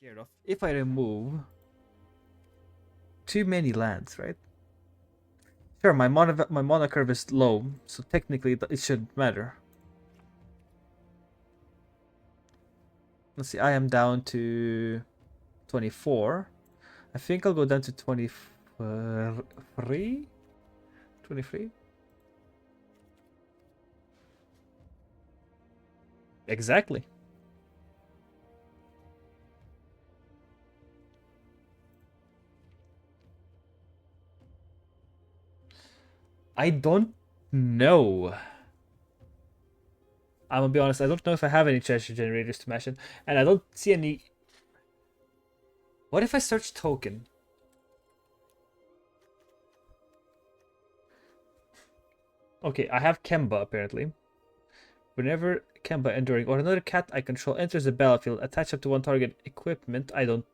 scared of. If I remove too many lands, right? Sure, my mana curve is low, so technically it shouldn't matter. Let's see, I am down to 24. I think I'll go down to 23? 23? Exactly. I don't know. I'm gonna be honest, I don't know if I have any treasure generators to match in, and I don't see any. What if I search token? Okay, I have Kemba apparently. Whenever Kemba Enduring or another cat I control enters the battlefield, attach up to one target equipment. I don't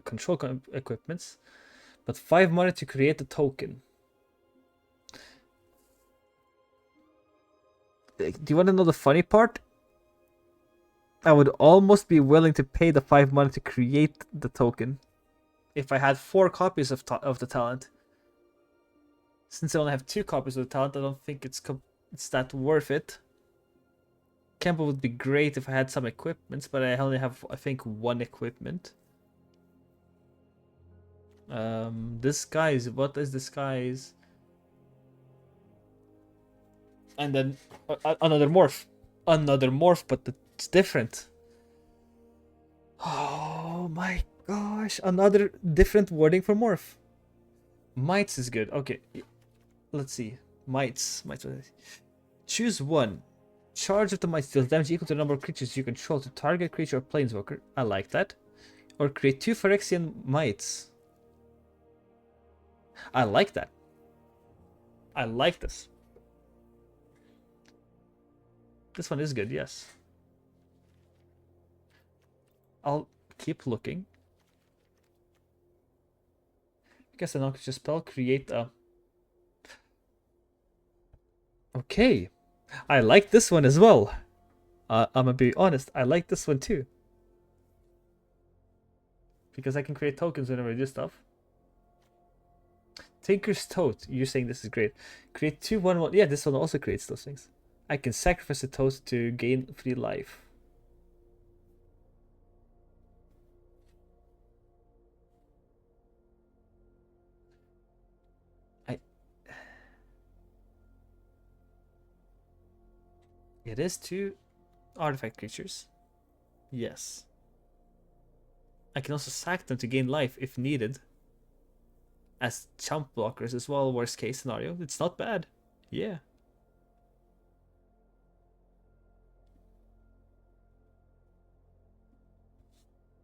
control equipments, but 5 money to create the token. Do you want to know the funny part? I would almost be willing to pay the 5 money to create the token if I had 4 copies of the talent. Since I only have 2 copies of the talent, I don't think it's that worth it. Kemba would be great if I had some equipments, but I only have, I think, 1 equipment. Disguise. What is disguise? And then another morph. Another morph, but it's different. Oh my gosh. Another different wording for morph. Mites is good. Okay. Let's see. Mites. Choose one. Charge of the mites deals damage equal to the number of creatures you control to target creature or planeswalker. I like that. Or create 2 Phyrexian mites. I like that. I like this. This one is good, yes. I'll keep looking. I guess I could just spell create a. Okay. I like this one as well. I'm gonna be honest, I like this one too. Because I can create tokens whenever I do stuff. Tinker's Tote. You're saying this is great. Create 2/1/1. Yeah, this one also creates those things. I can sacrifice a toast to gain free life. It is 2 artifact creatures. Yes. I can also sack them to gain life if needed. As chump blockers as well, worst case scenario. It's not bad. Yeah.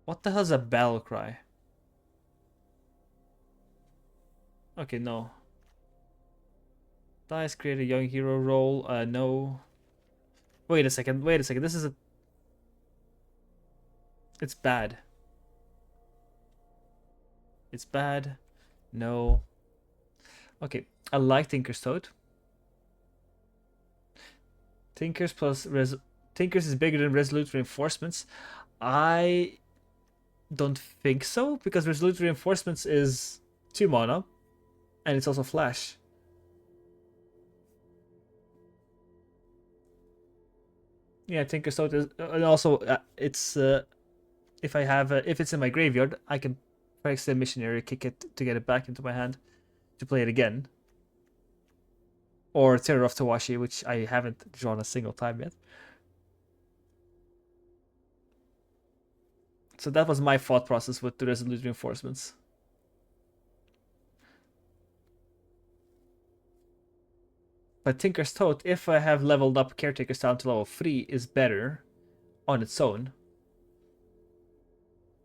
What the hell's a battle cry? Okay, no. Dice create a young hero role. No. Wait a second. This is a. It's bad. It's bad. No. Okay, I like Tinker's Toad. Tinkers plus Tinkers is bigger than Resolute Reinforcements. I don't think so, because Resolute Reinforcements is 2 mana, and it's also flash. Yeah, Tinker's Toad is, and also it's if it's in my graveyard, I can press the missionary, kick it to get it back into my hand to play it again. Or Terror of Tawashi, which I haven't drawn a single time yet. So that was my thought process with the Resolute Reinforcements. But Tinker's Toad, if I have leveled up Caretaker's Talent to level 3, is better on its own.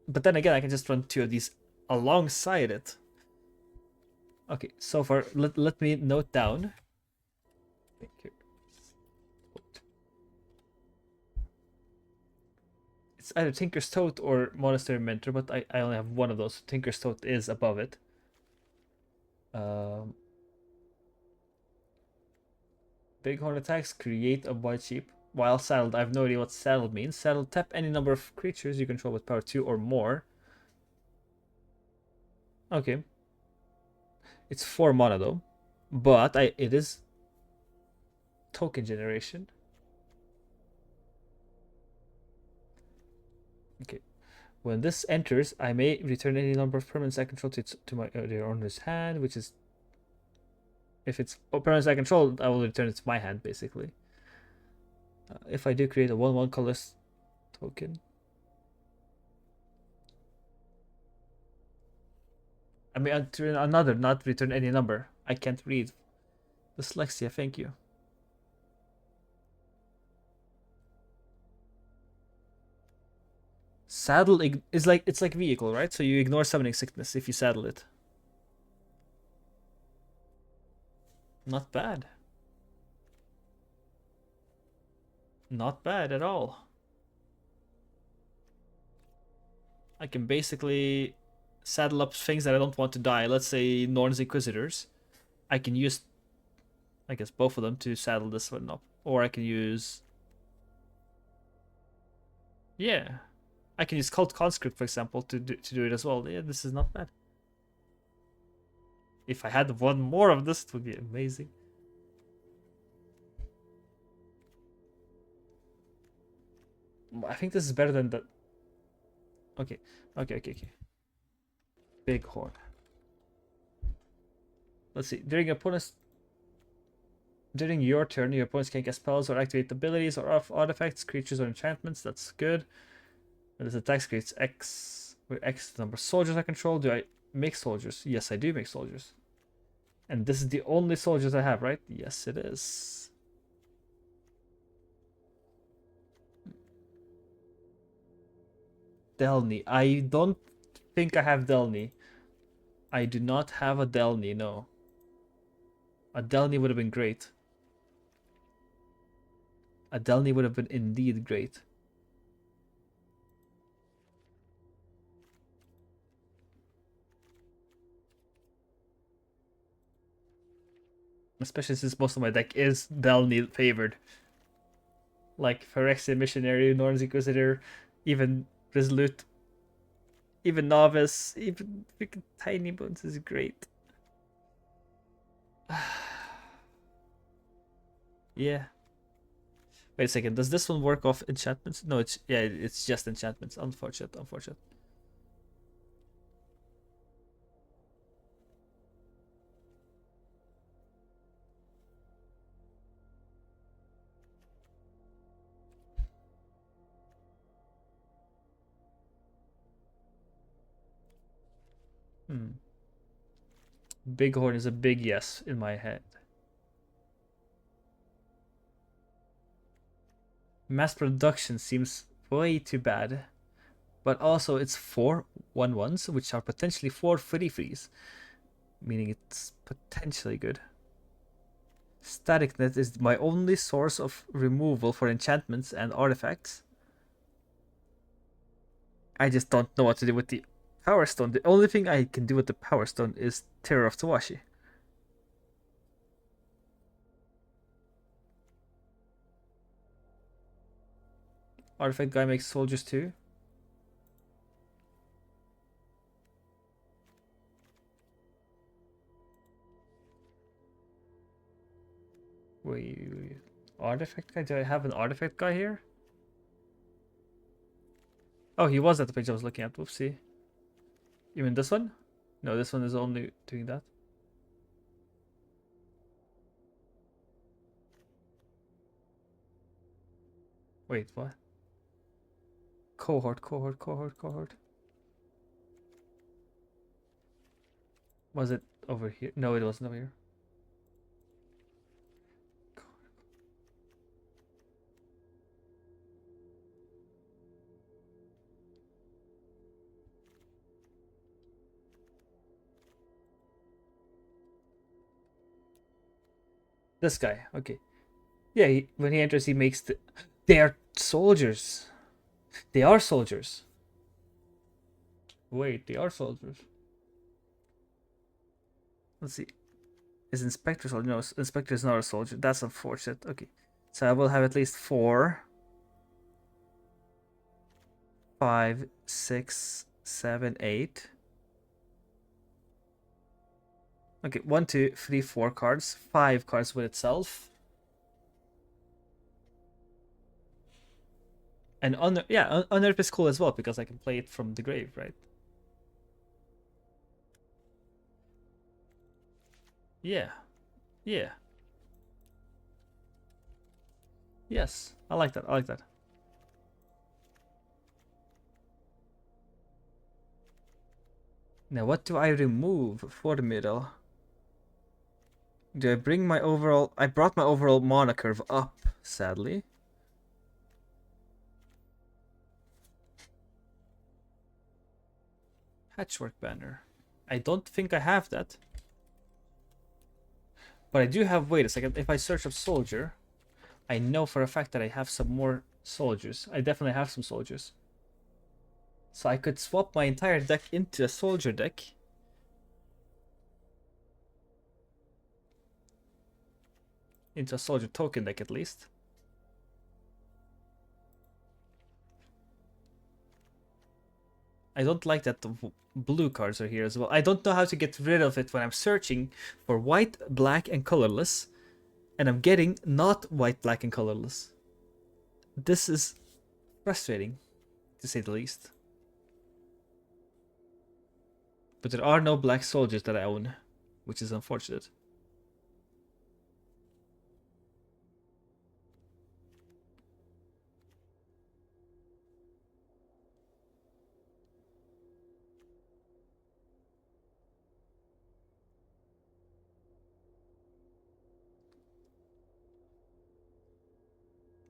But then again, I can just run 2 of these alongside it. Okay, so far, let me note down. It's either Tinker's Toad or Monastery Mentor, but I only have one of those. Tinker's Toad is above it. Bighorn attacks create a white sheep. While saddled, I have no idea what saddled means. Saddled, tap any number of creatures you control with power 2 or more. Okay. It's 4 mana though. But it is token generation. Okay. When this enters, I may return any number of permanents I control to my their owner's hand, which is if it's permanents I control, I will return it to my hand basically. If I do create a 1/1 colorless token, I mean return another, not return any number. I can't read. Dyslexia, thank you. Saddle is like it's like vehicle, right? So you ignore summoning sickness if you saddle it. Not bad. Not bad at all. I can basically saddle up things that I don't want to die. Let's say Norn's Inquisitors. I can use, I guess, both of them to saddle this one up. Or I can use... Yeah. I can use Cult Conscript, for example, to do it as well. Yeah, this is not bad. If I had one more of this, it would be amazing. I think this is better than the... Okay. Big Horn. Let's see. During your turn, your opponents can cast spells or activate abilities or artifacts, creatures, or enchantments. That's good. And this attack creates X, where X is the number of soldiers I control. Do I make soldiers? Yes, I do make soldiers. And this is the only soldiers I have, right? Yes, it is. Delny. I don't think I have Delny. I do not have a Delny, no. A Delny would have been great. A Delny would have been indeed great. Especially since most of my deck is Delny favored. Like Phyrexian Missionary, Norn's Inquisitor, even Resolute, even Novice, even freaking Tiny Bones is great. Yeah. Wait a second, does this one work off enchantments? No, it's just enchantments. Unfortunate. Bighorn is a big yes in my head. Mass production seems way too bad. But also it's 4 1/1s, which are potentially 4 free-frees. Meaning it's potentially good. Static Net is my only source of removal for enchantments and artifacts. I just don't know what to do with the Power Stone. The only thing I can do with the Power Stone is Terror of Tawashi. Artifact guy makes soldiers too. Wait. Artifact guy? Do I have an artifact guy here? Oh, he was at the page I was looking at. Whoopsie. You mean this one? No, this one is only doing that. Wait, what? Cohort. Was it over here? No, it wasn't over here. This guy, okay. Yeah, when he enters, he makes the... They are soldiers. They are soldiers. Wait, they are soldiers. Let's see. Is Inspector soldier? No, Inspector is not a soldier. That's unfortunate. Okay. So I will have at least 4, 5, 6, 7, 8. Okay, 1, 2, 3, 4 cards. 5 cards with itself. And Unearth is cool as well because I can play it from the grave, right? Yeah. Yeah. Yes. I like that. I like that. Now, what do I remove for the middle? Do I bring my overall... I brought my overall mana curve up, sadly. Patchwork banner. I don't think I have that. But I do have... Wait a second. If I search up soldier, I know for a fact that I have some more soldiers. I definitely have some soldiers. So I could swap my entire deck into a soldier deck. Into a soldier token deck at least. I don't like that the blue cards are here as well. I don't know how to get rid of it when I'm searching for white, black, and colorless. And I'm getting not white, black, and colorless. This is frustrating, to say the least. But there are no black soldiers that I own, which is unfortunate.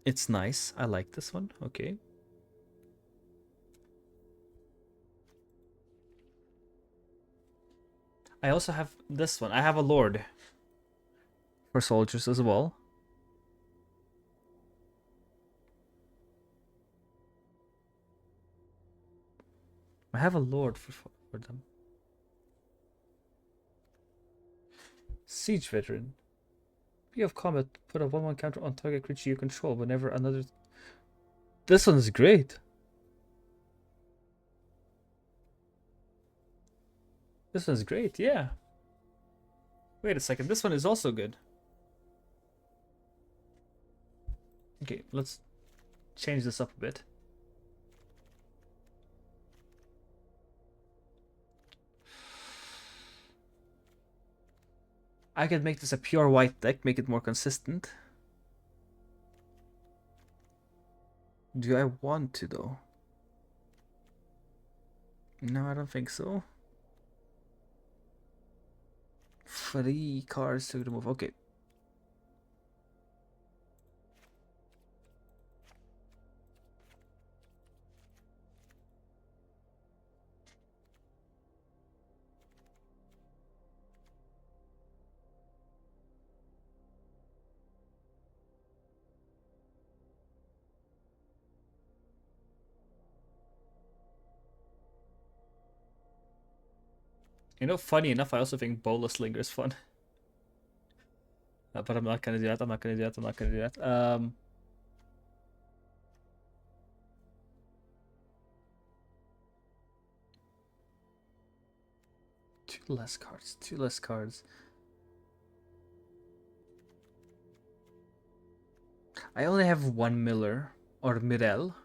It's nice. I like this one. Okay. I also have this one. I have a lord for soldiers as well. I have a lord for them. Siege veteran. You have combat. Put a 1/1 counter on target creature you control whenever another. This one is great. This one's great. Yeah. Wait a second. This one is also good. Okay, let's change this up a bit. I could make this a pure white deck, make it more consistent. Do I want to though? No, I don't think so. 3 cards to remove. Okay. You know, funny enough, I also think Bola Slinger is fun. But I'm not gonna do that. I'm not gonna do that. I'm not gonna do that. Two less cards. Two less cards. I only have one Miller or Mirel.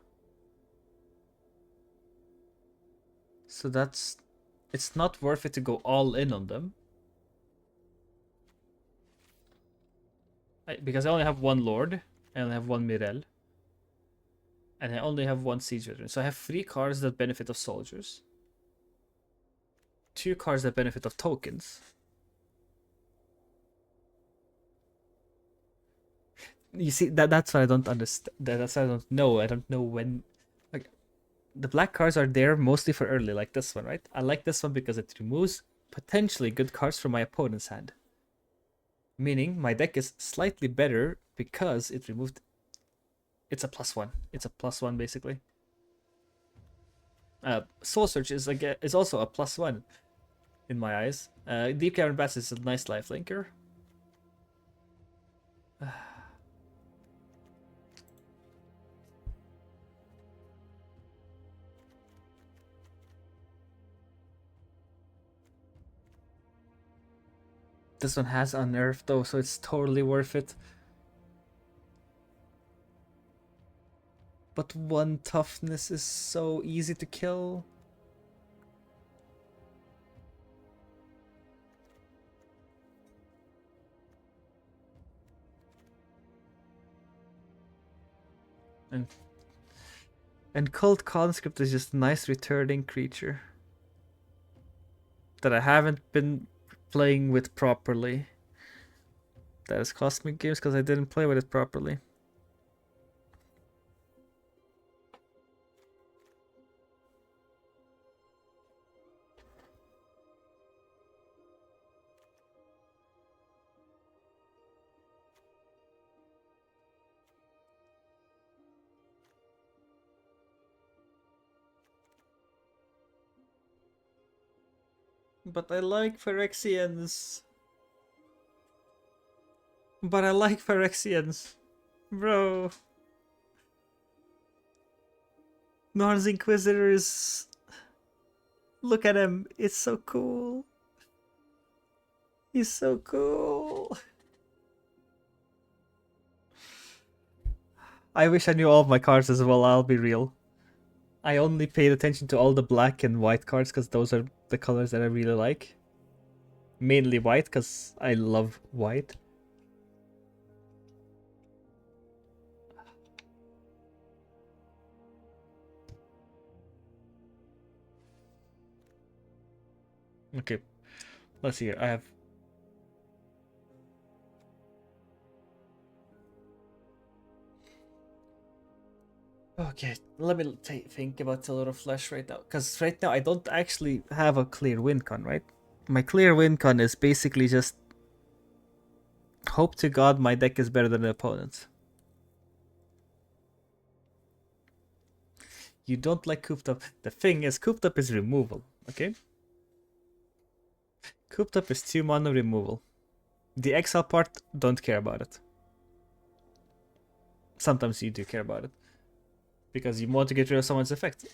So that's... It's not worth it to go all in on them. Because I only have one Lord. I only have one Mirel. And I only have one Siege Veteran. So I have 3 cards that benefit of soldiers. 2 cards that benefit of tokens. You see, that's what I don't understand. That's what I don't know. I don't know when... Like, the black cards are there mostly for early, like this one, right? I like this one because it removes potentially good cards from my opponent's hand. Meaning my deck is slightly better because it removed... It's a +1. It's a +1 basically. Soul Search is also a +1 in my eyes. Deep Cavern Bats is a nice lifelinker. this one has Unnerve though, so it's totally worth it. But 1 toughness is so easy to kill. And Cult Conscript is just a nice returning creature that I haven't been playing with properly. That has cost me games because I didn't play with it properly. But I like Phyrexians. But I like Phyrexians. Bro. Norn's Inquisitors. Look at him. It's so cool. He's so cool. I wish I knew all of my cards as well, I'll be real. I only paid attention to all the black and white cards because those are the colors that I really like. Mainly white because I love white. Okay, let's see here. I have... Okay, let me think about Tilted of Flesh right now. Because right now I don't actually have a clear win con, right? My clear win con is basically just hope to God my deck is better than the opponent's. You don't like Cooped Up. The thing is, Cooped Up is removal, okay? Cooped Up is 2 mana removal. The exile part, don't care about it. Sometimes you do care about it. Because you want to get rid of someone's effect.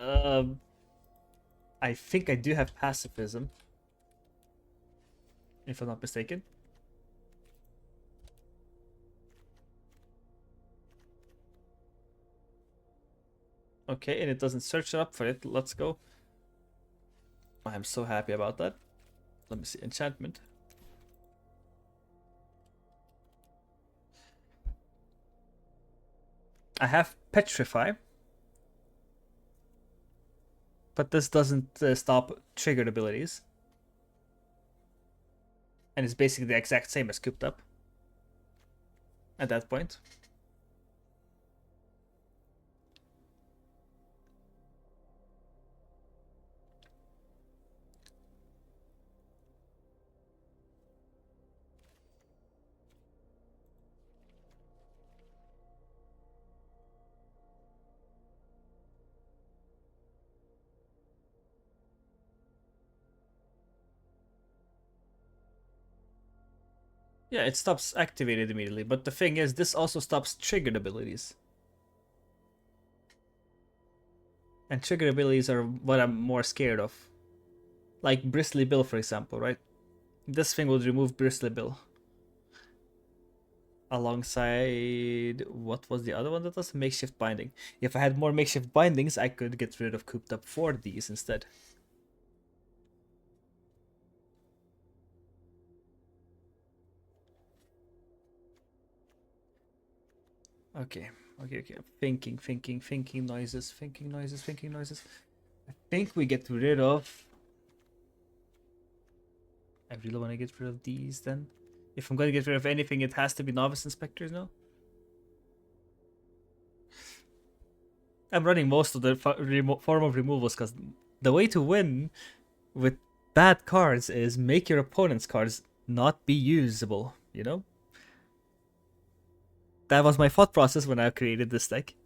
I think I do have pacifism. If I'm not mistaken. Okay, and it doesn't search it up for it. Let's go. I'm so happy about that. Let me see. Enchantment. I have Petrify. But this doesn't stop triggered abilities. And it's basically the exact same as Cooped Up. At that point. Yeah, it stops activated immediately, but the thing is, this also stops triggered abilities. And triggered abilities are what I'm more scared of. Like Bristly Bill, for example, right? This thing would remove Bristly Bill. Alongside... what was the other one that was? Makeshift Binding. If I had more Makeshift Bindings, I could get rid of Cooped Up for these instead. Okay. Thinking noises. I think we get rid of... I really want to get rid of these then. If I'm going to get rid of anything, it has to be Novice Inspectors now. I'm running most of the form of removals because the way to win with bad cards is make your opponent's cards not be usable, you know? That was my thought process when I created this deck. It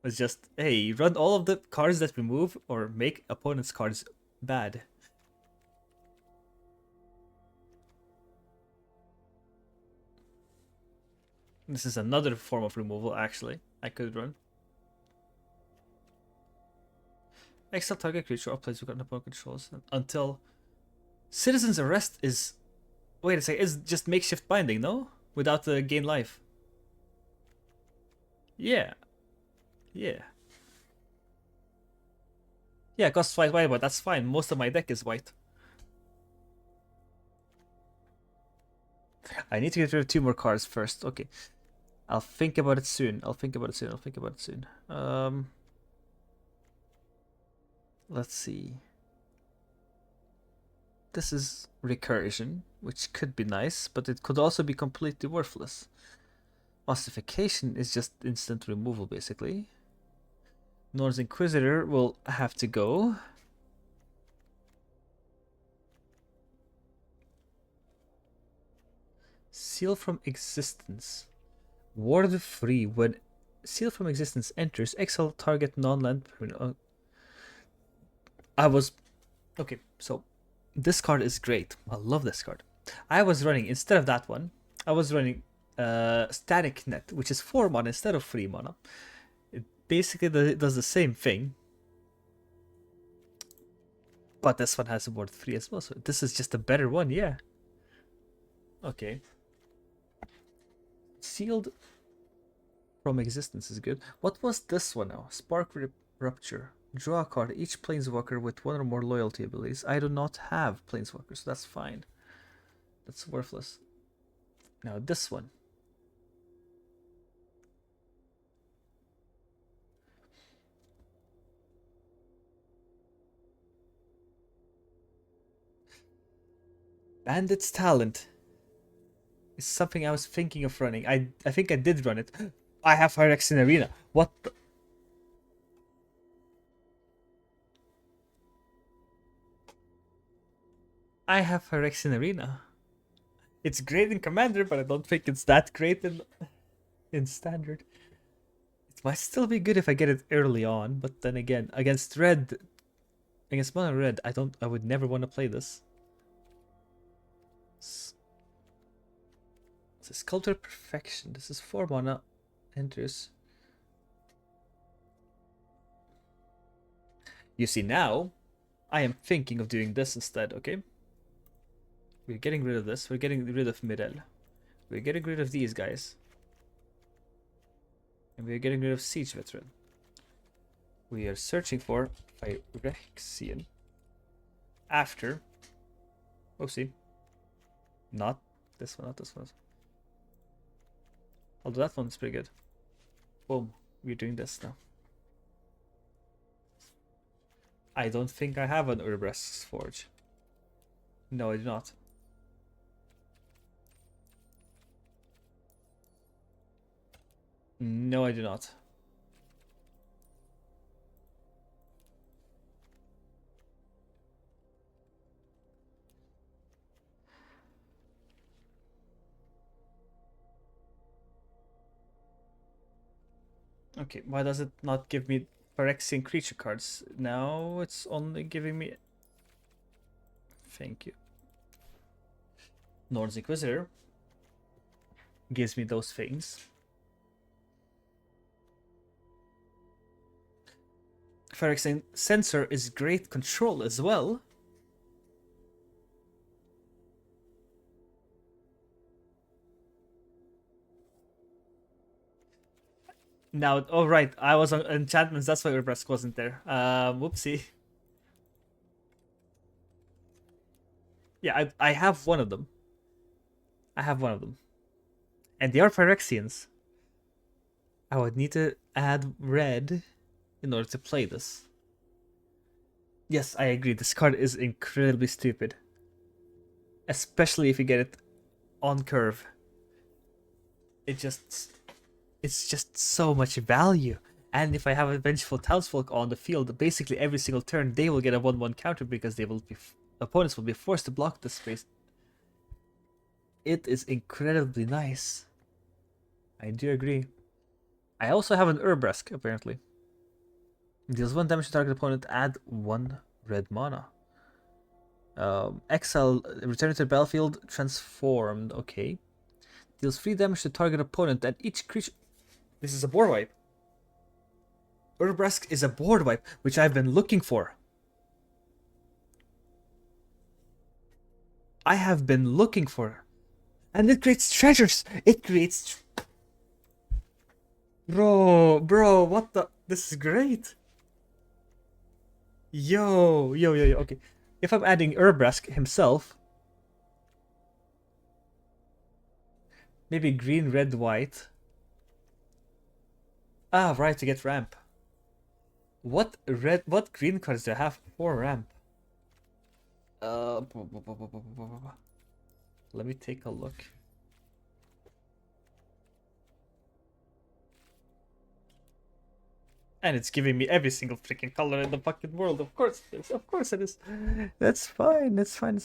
was just, hey, run all of the cards that remove or make opponent's cards bad. This is another form of removal, actually, I could run. Exile target creature or plays with opponent controls until Citizen's Arrest is. Wait a second, it's just makeshift binding, no? Without the gain life. Yeah. Yeah. Yeah, costs white, but that's fine. Most of my deck is white. I need to get rid of 2 more cards first. Okay. I'll think about it soon. Let's see. This is recursion, which could be nice, but it could also be completely worthless. Ossification is just instant removal, basically. Norn's Inquisitor will have to go. Seal from Existence. Ward free. When Seal from Existence enters, exile target non-land. I was... Okay, so this card is great. I love this card. I was running, instead of that one, I was running Static Net, which is 4 mana instead of 3 mana. It basically does the same thing. But this one has a ward 3 as well, so this is just a better one, yeah. Okay. Sealed from Existence is good. What was this one now? Spark Rupture. Draw a card. Each Planeswalker with 1 or more loyalty abilities. I do not have Planeswalkers, so that's fine. That's worthless. Now this one. Bandit's Talent is something I was thinking of running. I think I did run it. I have Phyrexian Arena. What the... I have Phyrexian Arena. It's great in Commander, but I don't think it's that great in Standard. It might still be good if I get it early on, but then again, against Red, against Mono Red, I would never want to play this. It's a Sculptor Perfection. This is 4 mana, enters. You see, now I am thinking of doing this instead, okay? We're getting rid of this. We're getting rid of Mirel. We're getting rid of these guys. And we're getting rid of Siege Veteran. We are searching for Phyrexian. After... Oopsie. Not this one, not this one. Although that one's pretty good. Boom. We're doing this now. I don't think I have an Urbresk's Forge. No, I do not. No, I do not. Okay, why does it not give me Phyrexian creature cards? Now it's only giving me... Thank you. Norn's Inquisitor gives me those things. Phyrexian Censor is great control as well. Now, oh right, I was on enchantments, that's why Urbrask wasn't there. Whoopsie. Yeah, I have one of them. I have one of them. And they are Phyrexians. I would need to add red in order to play this. Yes, I agree. This card is incredibly stupid. Especially if you get it on curve. It's just so much value. And if I have a Vengeful Townsfolk on the field, basically every single turn they will get a 1/1 counter because they will be opponents will be forced to block this space. It is incredibly nice. I do agree. I also have an Urbrask, apparently. Deals 1 damage to target opponent, add 1 red mana. Exile, return to the battlefield, transformed, okay. Deals 3 damage to target opponent, and each creature... This is a board wipe. Urbrask is a board wipe, which I've been looking for. I have been looking for. And it creates treasures. It creates... Bro, what the... This is great. Yo. Okay. If I'm adding Urbrask himself... Maybe green, red, white. Ah, right, to get ramp. What green cards do I have for ramp? Let me take a look. And it's giving me every single freaking color in the fucking world. Of course it is. Of course it is. That's fine. It's fine.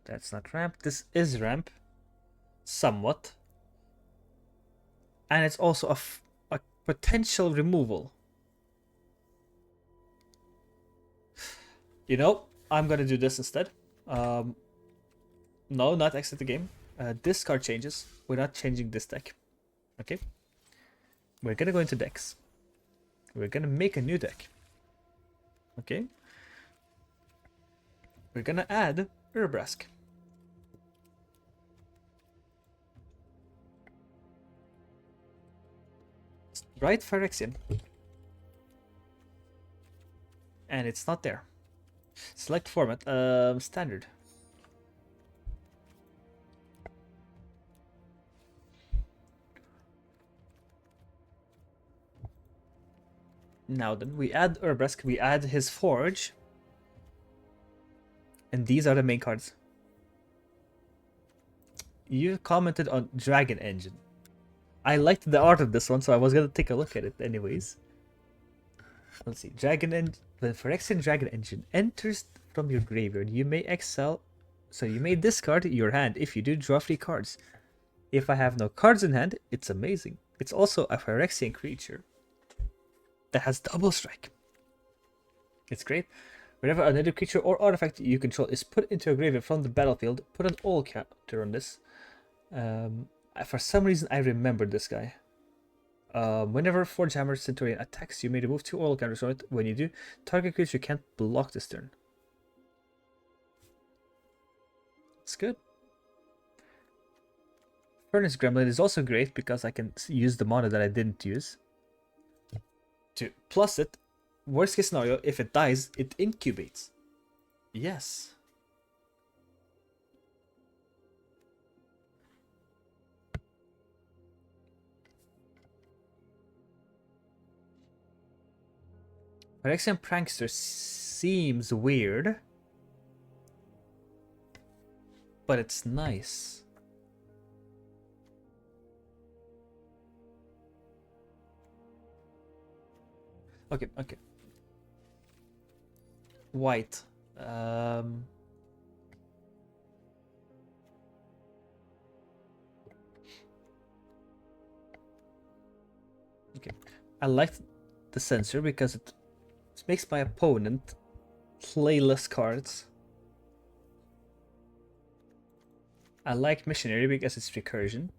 That's not ramp. This is ramp. Somewhat. And it's also a potential removal. You know, I'm gonna do this instead. No, not exit the game. This card changes. We're not changing this deck. Okay? We're gonna go into decks. We're gonna make a new deck. Okay? We're gonna add Urbrask. Right Phyrexian. And it's not there. Select format. Standard. Now then, we add Urbrask, we add his Forge. And these are the main cards. You commented on Dragon Engine. I liked the art of this one, so I was gonna take a look at it anyways. Let's see. When Phyrexian Dragon Engine enters from your graveyard, you may exile. So you may discard your hand. If you do, draw 3 cards. If I have no cards in hand, it's amazing. It's also a Phyrexian creature that has double strike. It's great. Whenever another creature or artifact you control is put into a graveyard from the battlefield, put an all counter on this. For some reason, I remember this guy. Whenever Forgehammer Centurion attacks, you may remove 2 oil counters on it. When you do, target creature can't block this turn. It's good. Furnace Gremlin is also great because I can use the mana that I didn't use. To plus it, worst case scenario, if it dies, it incubates. Yes. Phyrexian Prankster seems weird, but it's nice. Okay. White. Okay. I like the sensor because it makes my opponent play less cards. I like Missionary because it's recursion.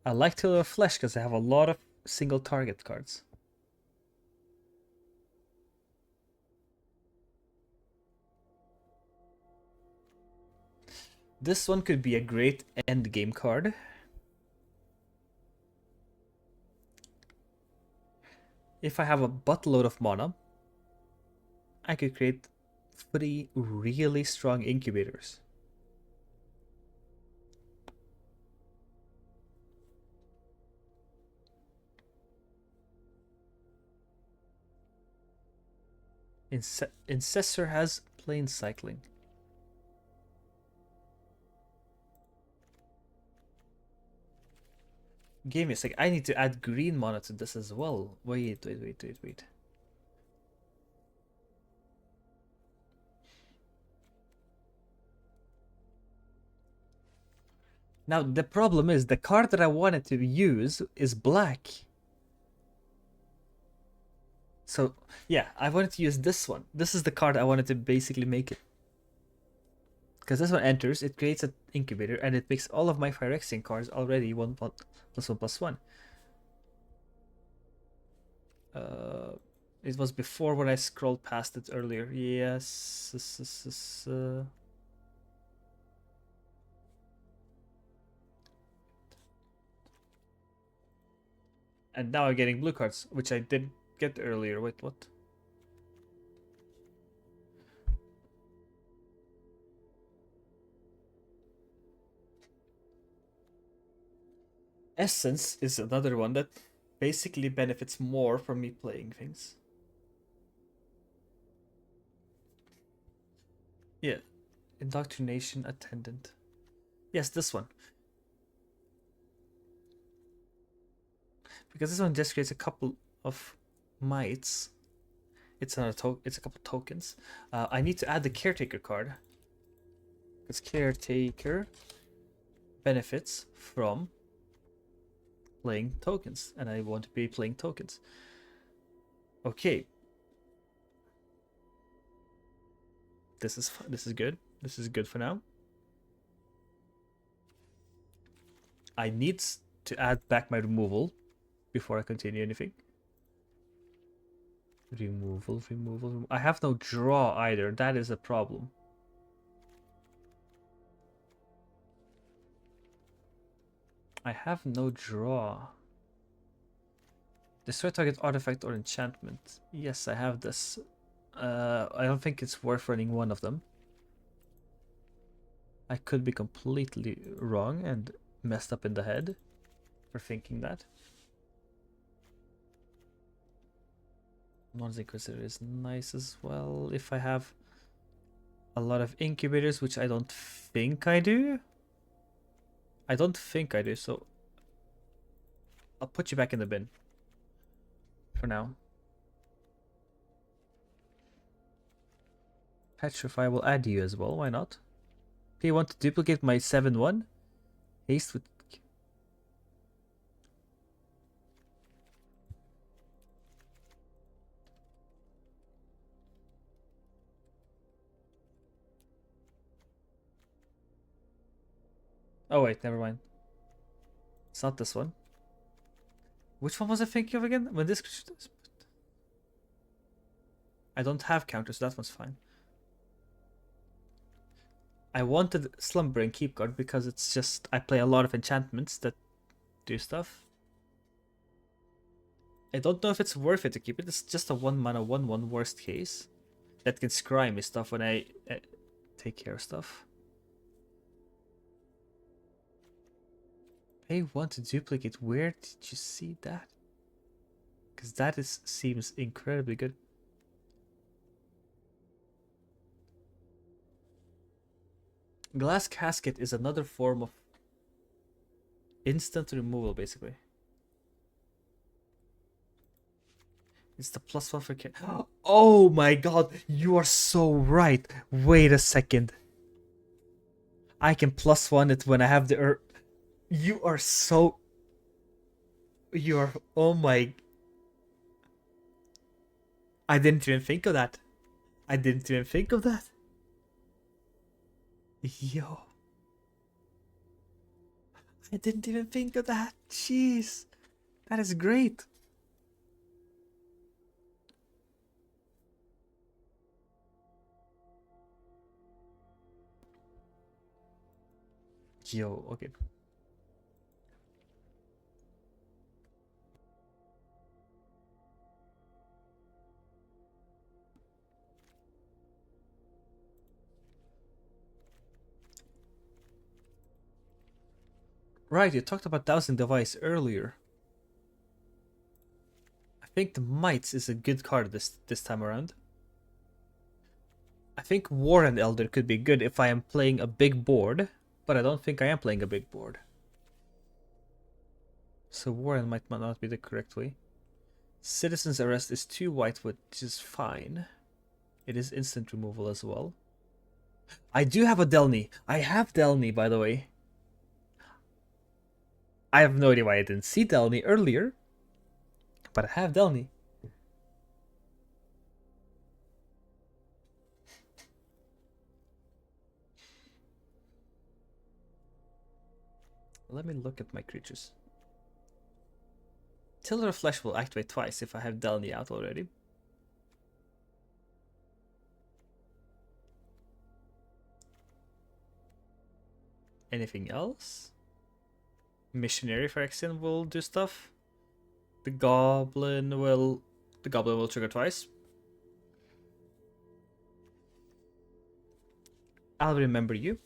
I like Tiller of Flesh because I have a lot of single target cards. This one could be a great end game card. If I have a buttload of mana, I could create 3 really strong incubators. Incessor has plane cycling. Give me a sec. I need to add green mana to this as well. Wait. Now, the problem is the card that I wanted to use is black. So yeah, I wanted to use this one. This is the card I wanted to basically make it. Because this one enters, it creates an incubator, and it makes all of my Phyrexian cards already 1+1/+1. Uh, it was before when I scrolled past it earlier. Yes. And now I'm getting blue cards, which I didn't get earlier. Wait, what? Essence is another one that basically benefits more from me playing things. Yeah. Indoctrination Attendant. Yes, this one. Because this one just creates a couple of mites. It's not a it's a couple tokens. I need to add the Caretaker card. Because Caretaker benefits from playing tokens, and I want to be playing tokens. Okay. This is good. This is good for now. I need to add back my removal before I continue anything. Removal. I have no draw either. That is a problem. I have no draw. Destroy target artifact or enchantment. Yes, I have this. I don't think it's worth running one of them. I could be completely wrong and messed up in the head for thinking that. Non-Inquisitor is nice as well. If I have a lot of incubators, which I don't think I do. I don't think I do, so I'll put you back in the bin for now. Petrify will add you as well, why not? Okay, you want to duplicate my 7/1? Haste with... Oh wait, never mind. It's not this one. Which one was I thinking of again? When this... I don't have counters, so that one's fine. I wanted Slumber and Keep Guard because it's just... I play a lot of enchantments that do stuff. I don't know if it's worth it to keep it. It's just a 1-mana 1/1 worst case. That can scry me stuff when I take care of stuff. Pay 1 to duplicate. Where did you see that? Because that seems incredibly good. Glass Casket is another form of instant removal, basically. It's the +1 for... Oh my god, you are so right. Wait a second. I can +1 it when I have the... You are so... You are... Oh my... I didn't even think of that. I didn't even think of that. Yo. I didn't even think of that. Jeez. That is great. Yo, okay. Right, you talked about Dowsing Device earlier. I think the Mites is a good card this time around. I think Warren Elder could be good if I am playing a big board, but I don't think I am playing a big board. So Warren might not be the correct way. Citizen's Arrest is 2 white, which is fine. It is instant removal as well. I do have a Delny. I have Delny, by the way. I have no idea why I didn't see Delny earlier, but I have Delny. Let me look at my creatures. Tiller of Flesh will activate twice if I have Delny out already. Anything else? Missionary Phyrexian will do stuff. The goblin will trigger twice. I'll remember you.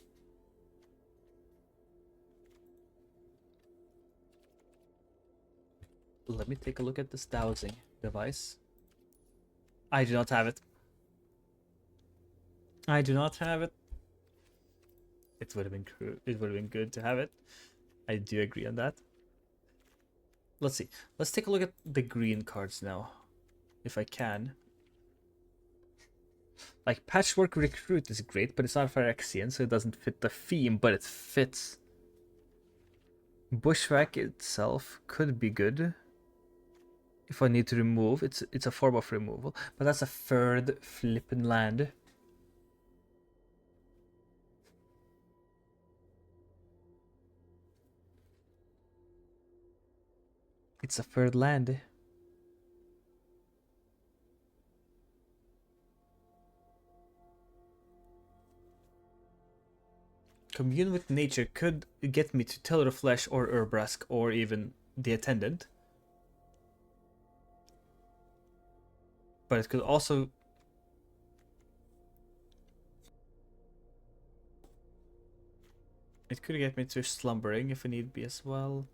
Let me take a look at this dowsing device. I do not have it. I do not have it. It would have been good to have it. I do agree on that. Let's see. Let's take a look at the green cards now, if I can. Like Patchwork Recruit is great, but it's not Phyrexian, so it doesn't fit the theme, but it fits. Bushwhack itself could be good. If I need to remove, it's a form of removal, but that's a third flippin' land. It's a third land. Commune with Nature could get me to Tiller of Flesh or Urbrask or even the Attendant. But it could also... It could get me to Slumbering if I need be as well.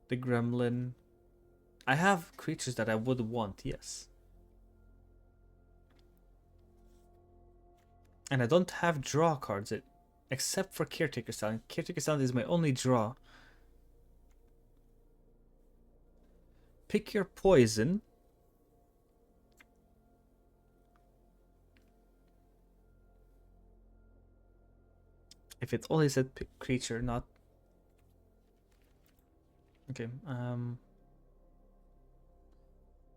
The Gremlin. I have creatures that I would want, yes. And I don't have draw cards, except for Caretaker Sound. Caretaker Sound is my only draw. Pick your poison. If it only said pick creature, not... Okay, I'm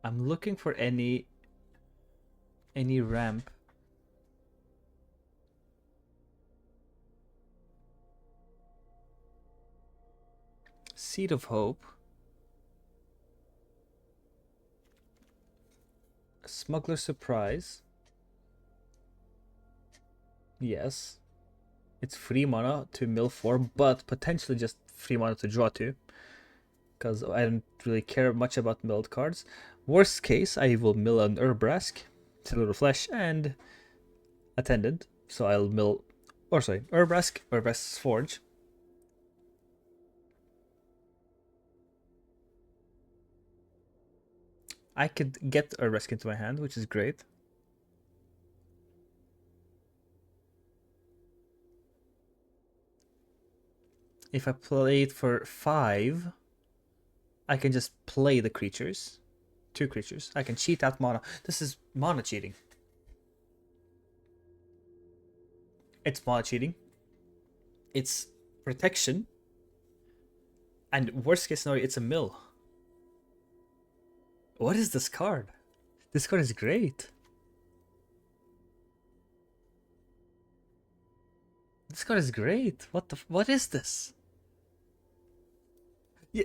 looking for any ramp. Seed of Hope. Smuggler Surprise. Yes. It's 3 mana to mill 4, but potentially just 3 mana to draw 2. Because I don't really care much about milled cards. Worst case, I will mill an Urbrask, Tiller of Flesh, and Attendant. So I'll mill... Or sorry, Urbrask's Forge. I could get Urbrask into my hand, which is great. If I play it for 5, I can just play the creatures. 2 creatures. I can cheat out mana. This is mana cheating. It's mana cheating. It's protection. And worst case scenario, it's a mill. What is this card? This card is great. This card is great. What is this? Yeah,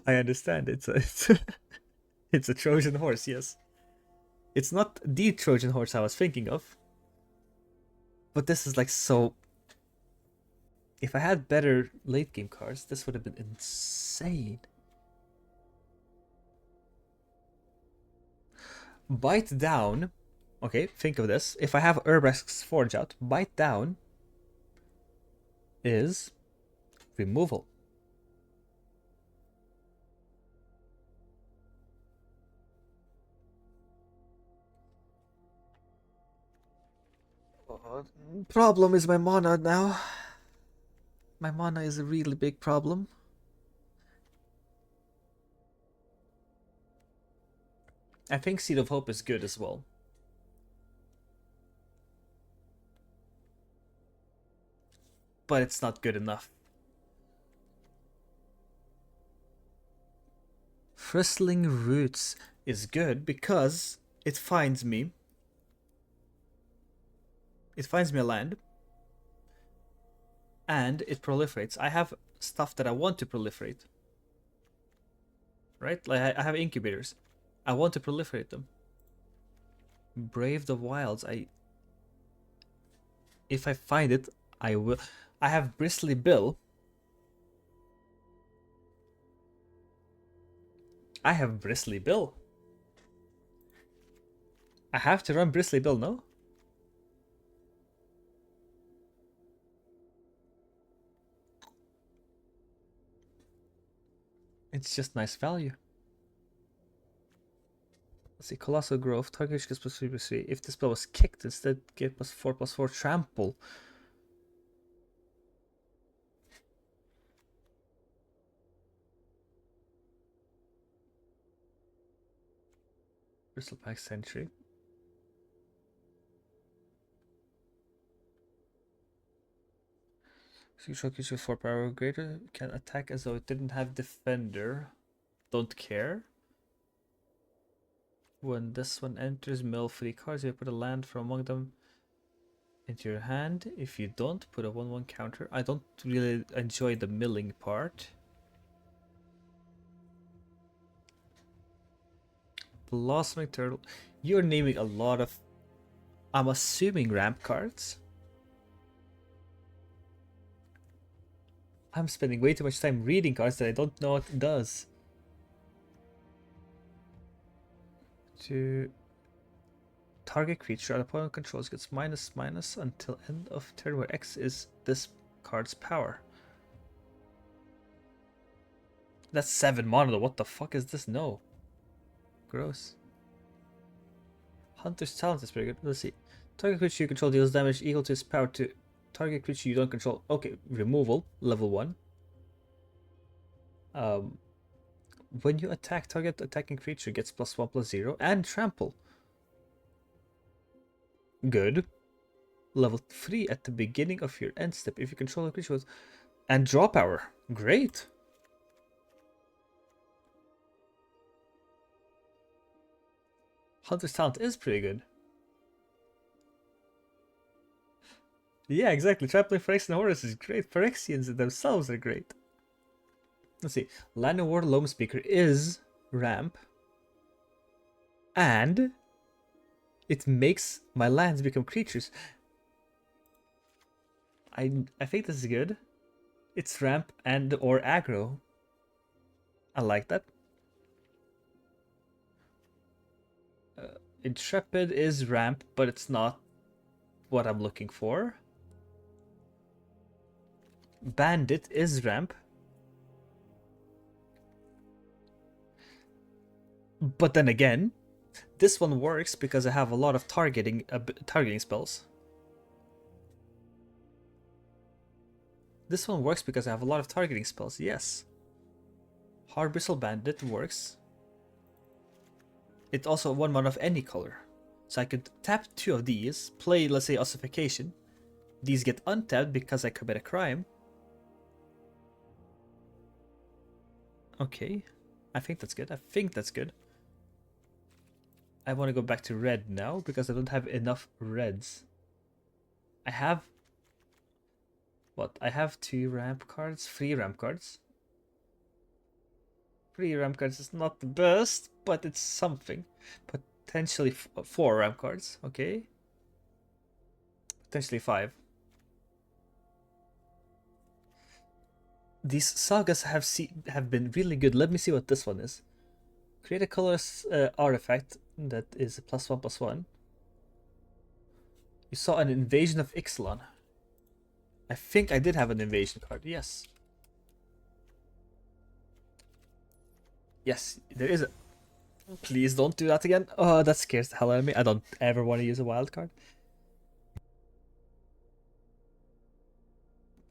I understand. It's a Trojan horse, yes. It's not the Trojan horse I was thinking of. But this is like so... If I had better late game cards, this would have been insane. Bite down. Okay, think of this. If I have Urbrask's Forge out, bite down is removal. Problem is my mana now. My mana is a really big problem. I think Seed of Hope is good as well. But it's not good enough. Frizzling Roots is good because it finds me. It finds me a land. and it proliferates. I have stuff that I want to proliferate. Right? Like I have incubators. I want to proliferate them. Brave the Wilds. If I find it, I will. I have Bristly Bill. I have Bristly Bill. I have to run Bristly Bill, no? It's just nice value. Let's see, Colossal Growth, target gets +3/+3. If the spell was kicked, instead get +4/+4 trample. Bristleback Sentry. Control creature with 4 power or greater can attack as though it didn't have defender. Don't care. When this one enters, mill 3 cards. You put a land from among them into your hand. If you don't, put a 1/1 counter. I don't really enjoy the milling part. Blossoming Turtle. You're naming a lot of, I'm assuming, ramp cards. I'm spending way too much time reading cards that I don't know what it does. To target creature an opponent controls gets --/ until end of turn, where X is this card's power. That's 7 mana. What the fuck is this? No. Gross. Hunter's Talent is pretty good. Let's see. Target creature you control deals damage equal to its power to target creature you don't control. Okay, removal, level 1. When you attack, target attacking creature gets +1/+0 and trample. Good. Level 3 at the beginning of your end step if you control a creature with... And draw power. Great. Hunter's Talent is pretty good. Yeah, exactly. Trampling Phyrexian Horus is great. Phyrexians themselves are great. Let's see. Llanowar Loam Speaker is ramp. And it makes my lands become creatures. I think this is good. It's ramp and or aggro. I like that. Intrepid is ramp, but it's not what I'm looking for. Bandit is ramp. But then again, this one works because I have a lot of targeting spells. This one works because I have a lot of targeting spells, yes. Hard Bristle Bandit works. It's also 1 mana of any color. So I could tap 2 of these, play, let's say, Ossification. These get untapped because I commit a crime. Okay. I think that's good. I want to go back to red now because I don't have enough reds. I have... What? I have 2 ramp cards, 3 ramp cards. 3 ramp cards is not the best, but it's something. Potentially 4 ramp cards, okay. Potentially 5. These sagas have been really good. Let me see what this one is. Create a colorless artifact that is +1/+1. You saw an invasion of Ixalan. I think I did have an invasion card, yes. Yes, there is a... Please don't do that again. Oh, that scares the hell out of me. I don't ever want to use a wild card.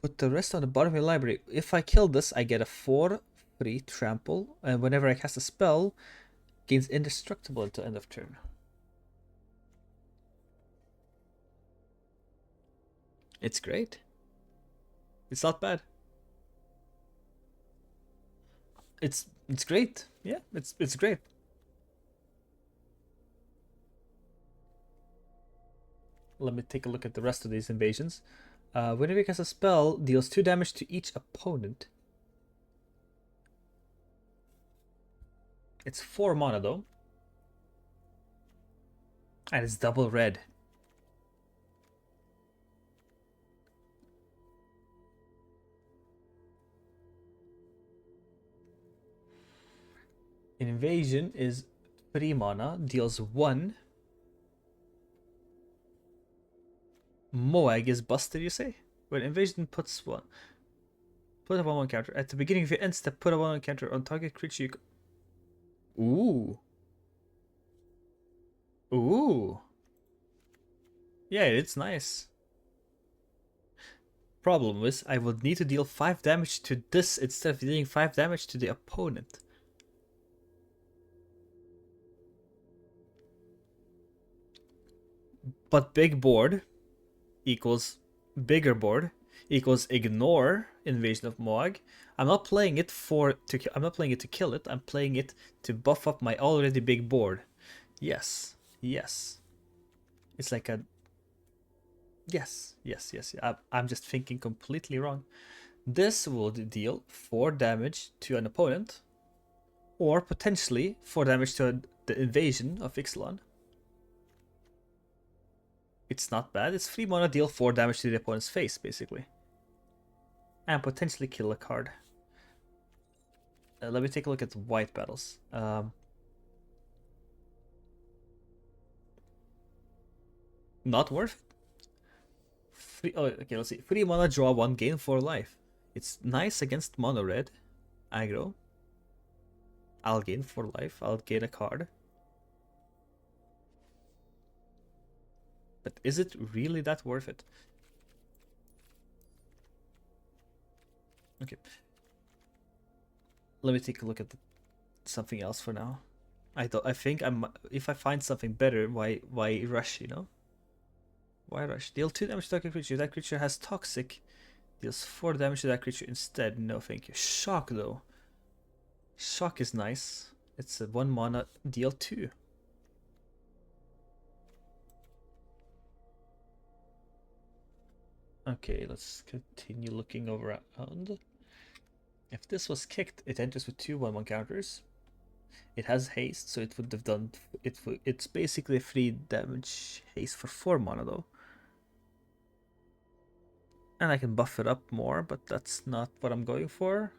Put the rest on the bottom of your library. If I kill this, I get a 4/3 trample, and whenever I cast a spell, gains indestructible until end of turn. It's great. It's not bad. It's great. Yeah, it's great. Let me take a look at the rest of these invasions. Whenever you cast a spell, deals 2 damage to each opponent. It's 4 mana though. And it's double red. Invasion is 3 mana, deals 1. Moag is busted, you say? When invasion puts one. Put a 1/1 counter. At the beginning of your end step, put a 1/1 counter on target creature. Ooh. Ooh. Yeah, it's nice. Problem is, I would need to deal 5 damage to this instead of dealing 5 damage to the opponent. But big board equals bigger board equals ignore Invasion of Moag. I'm not playing it to kill it. I'm playing it to buff up my already big board. Yes. Yes. It's like a yes. I'm just thinking completely wrong. This will deal 4 damage to an opponent, or potentially 4 damage to the invasion of Ixalan. It's not bad. It's 3 mana, deal 4 damage to the opponent's face, basically. And potentially kill a card. Let me take a look at white battles. Not worth it. Okay, let's see. 3 mana, draw 1, gain 4 life. It's nice against mono red aggro. I'll gain 4 life. I'll gain a card. But is it really that worth it? Okay. Let me take a look at something else for now. I think if I find something better, why rush, you know? Why rush? Deal 2 damage to that creature. That creature has toxic. Deals 4 damage to that creature instead. No thank you. Shock though. Shock is nice. It's a 1 mana, deal 2. Okay, let's continue looking around. If this was kicked, it enters with 2 1/1 counters. It has haste, so it would have done it's basically a 3 damage haste for 4 mana though. And I can buff it up more, but that's not what I'm going for.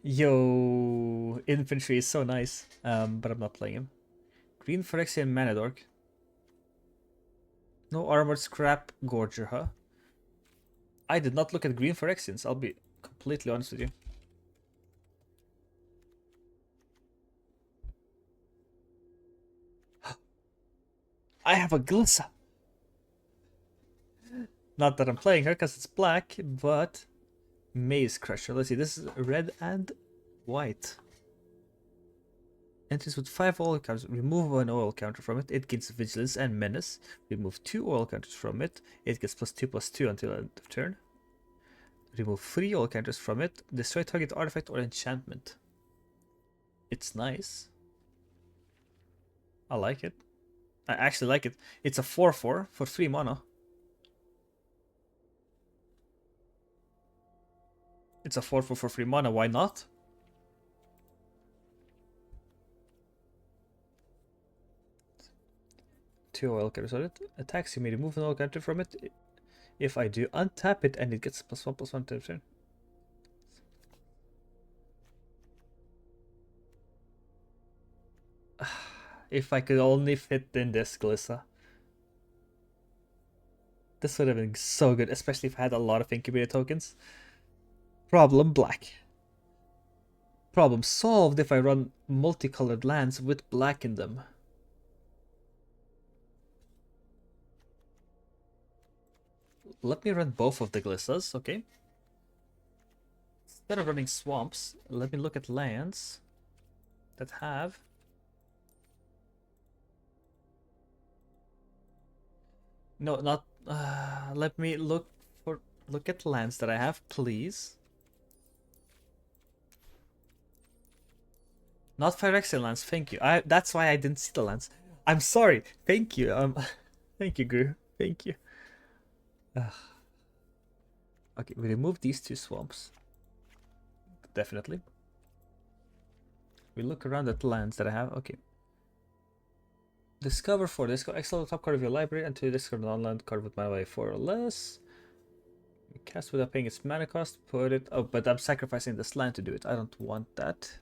Yo, infantry is so nice, but I'm not playing him. Green Phyrexian Manadork. No armored scrap Gorger, huh? I did not look at green Phyrexians, I'll be completely honest with you. I have a Glissa! Not that I'm playing her because it's black, but Maze Crusher. Let's see, this is red and white. Enters with 5 oil counters. Remove 1 oil counter from it. It gains Vigilance and Menace. Remove 2 oil counters from it. It gets +2/+2 until end of turn. Remove 3 oil counters from it. Destroy target artifact or enchantment. It's nice. I like it. I actually like it. It's a 4/4 for 3 mana. It's a 4/4 for 3 mana. Why not? Two oil counters on it. Attacks, you may remove an oil counter from it. If I do, untap it and it gets +1/+1 to turn. If I could only fit in this Glissa. This would have been so good, especially if I had a lot of incubator tokens. Problem black. Problem solved if I run multicolored lands with black in them. Let me run both of the Glissas, okay? Instead of running swamps, let me look at lands that have... No, not... let me look at lands that I have, please. Not Phyrexian lands, thank you. That's why I didn't see the lands. I'm sorry, thank you. Thank you, Gru. Thank you. Okay, we remove these two swamps. Definitely. We look around at lands that I have. Okay. Discover 4. Discover exile the top card of your library and to discard an non-land card with mana value 4 or less. Cast without paying its mana cost. Put it. Oh, but I'm sacrificing this land to do it. I don't want that.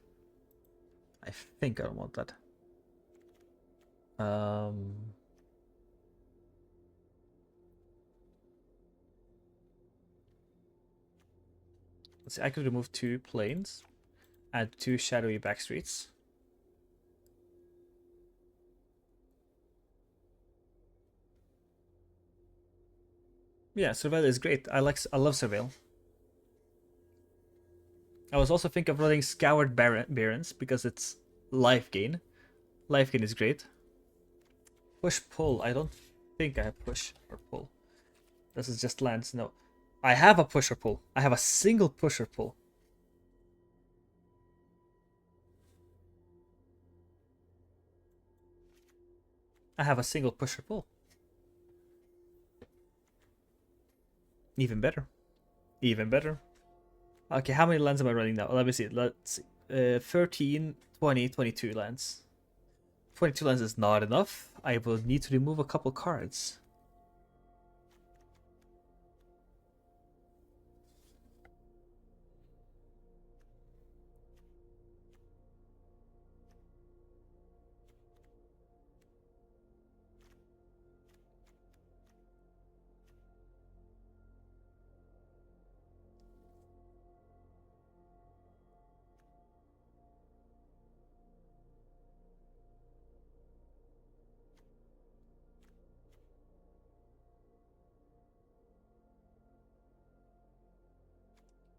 I think I don't want that. Let's see. I could remove 2 planes. Add 2 shadowy backstreets. Yeah, Surveil is great. I love Surveil. I was also thinking of running Scoured Barrens because it's life gain. Life gain is great. Push pull. I don't think I have push or pull. This is just lands. No. I have a push or pull. I have a single push or pull. I have a single push or pull. Even better. Even better. Okay, how many lands am I running now? Let me see. Let's see. 13, 20, 22 lands. 22 lands is not enough. I will need to remove a couple cards.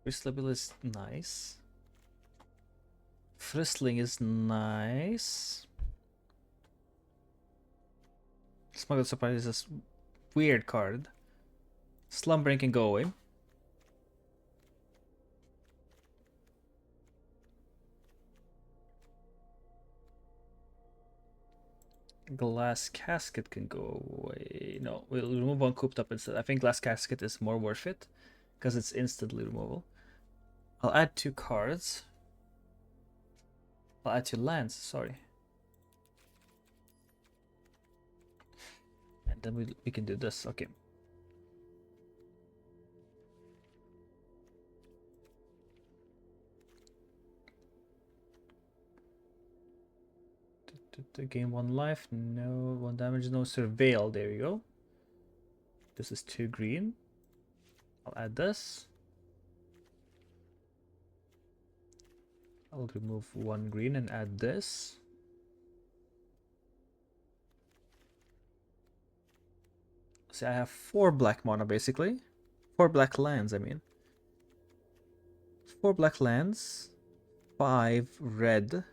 Bristlebill is nice. Fristling is nice. Smuggled Surprise is a weird card. Slumbering can go away. Glass Casket can go away. No, we'll remove one cooped up instead. I think Glass Casket is more worth it because it's instantly removal. I'll add 2 cards. I'll add 2 lands, sorry. And then we can do this, okay. Gain 1 life, no 1 damage, no Surveil, there you go. This is 2 green. I'll add this. I'll remove 1 green and add this. See, I have 4 black mana basically. 4 black lands, I mean. 4 black lands, 5 red.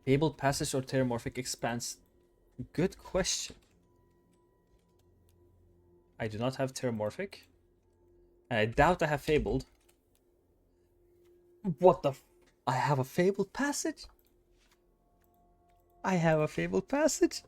Fabled Passage or Terramorphic Expanse? Good question. I do not have Terramorphic. And I doubt I have Fabled. What the I have a Fabled Passage? I have a Fabled Passage?